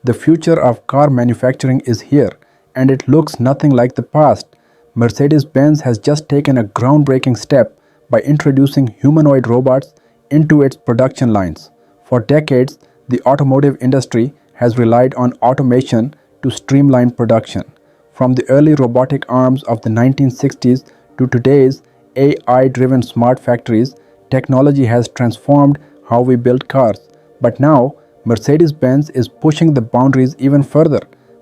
The future of car manufacturing is here, and it looks nothing like the past. Mercedes-Benz has just taken a groundbreaking step by introducing humanoid robots into its production lines. For decades, the automotive industry has relied on automation to streamline production. From the early robotic arms of the 1960s to today's AI-driven smart factories, technology has transformed how we build cars. But now, Mercedes-Benz is pushing the boundaries even further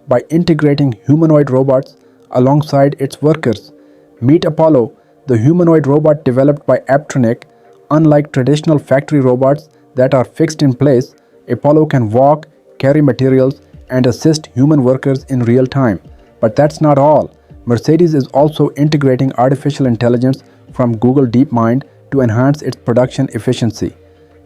by integrating humanoid robots alongside its workers. Meet Apollo, the humanoid robot developed by Aptronic. Unlike traditional factory robots that are fixed in place, Apollo can walk, carry materials, and assist human workers in real time. But that's not all. Mercedes is also integrating artificial intelligence from Google DeepMind to enhance its production efficiency.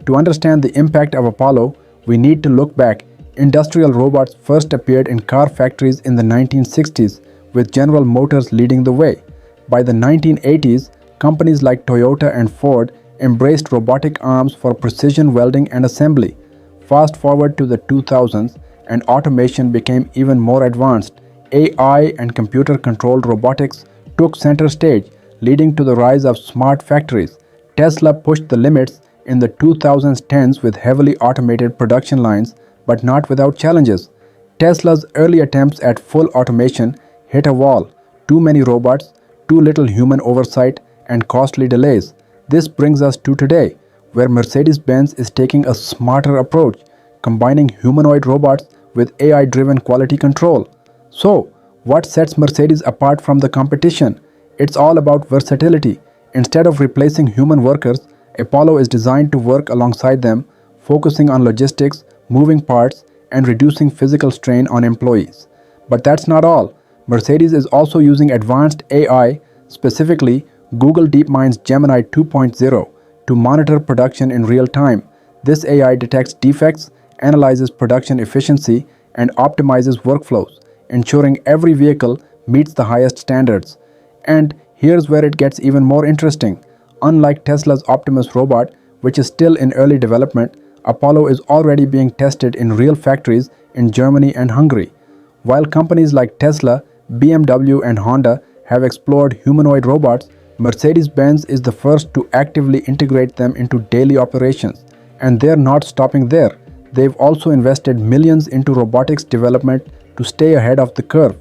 To understand the impact of Apollo, we need to look back. Industrial robots first appeared in car factories in the 1960s, with General Motors leading the way. By the 1980s, companies like Toyota and Ford embraced robotic arms for precision welding and assembly. Fast forward to the 2000s, and automation became even more advanced. AI and computer-controlled robotics took center stage, leading to the rise of smart factories. Tesla pushed the limits in the 2010s with heavily automated production lines, but not without challenges. Tesla's early attempts at full automation hit a wall. Too many robots, too little human oversight, and costly delays. This brings us to today, where Mercedes-Benz is taking a smarter approach, combining humanoid robots with AI-driven quality control. So, what sets Mercedes apart from the competition? It's all about versatility. Instead of replacing human workers, Apollo is designed to work alongside them, focusing on logistics, moving parts, and reducing physical strain on employees. But that's not all. Mercedes is also using advanced AI, specifically Google DeepMind's Gemini 2.0, to monitor production in real time. This AI detects defects, analyzes production efficiency, and optimizes workflows, ensuring every vehicle meets the highest standards. And here's where it gets even more interesting. Unlike Tesla's Optimus robot, which is still in early development, Apollo is already being tested in real factories in Germany and Hungary. While companies like Tesla, BMW, and Honda have explored humanoid robots, Mercedes-Benz is the first to actively integrate them into daily operations. And they're not stopping there. They've also invested millions into robotics development to stay ahead of the curve.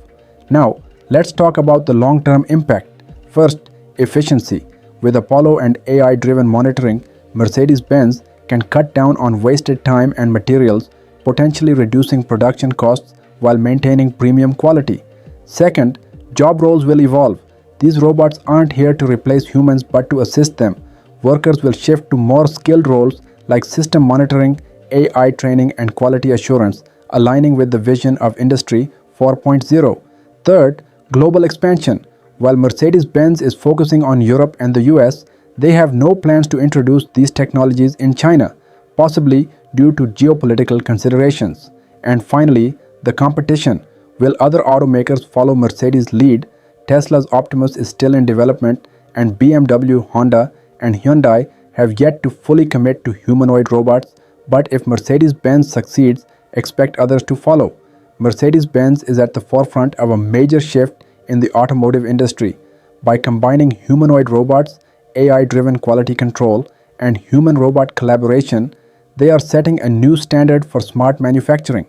Now, let's talk about the long-term impact. First, efficiency. With Apollo and AI-driven monitoring, Mercedes-Benz can cut down on wasted time and materials, potentially reducing production costs while maintaining premium quality. Second, job roles will evolve. These robots aren't here to replace humans but to assist them. Workers will shift to more skilled roles like system monitoring, AI training, and quality assurance, aligning with the vision of Industry 4.0. Third, global expansion. While Mercedes-Benz is focusing on Europe and the US, they have no plans to introduce these technologies in China, possibly due to geopolitical considerations. And finally, the competition. Will other automakers follow Mercedes' lead? Tesla's Optimus is still in development, and BMW, Honda, and Hyundai have yet to fully commit to humanoid robots. But if Mercedes-Benz succeeds, expect others to follow. Mercedes-Benz is at the forefront of a major shift in the automotive industry. By combining humanoid robots, AI-driven quality control, and human-robot collaboration, they are setting a new standard for smart manufacturing.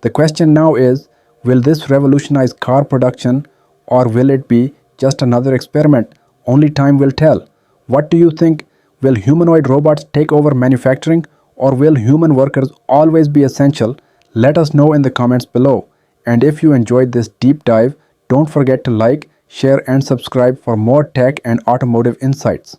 The question now is, will this revolutionize car production, or will it be just another experiment? Only time will tell. What do you think? Will humanoid robots take over manufacturing, or will human workers always be essential? Let us know in the comments below. And if you enjoyed this deep dive, don't forget to like, share, and subscribe for more tech and automotive insights.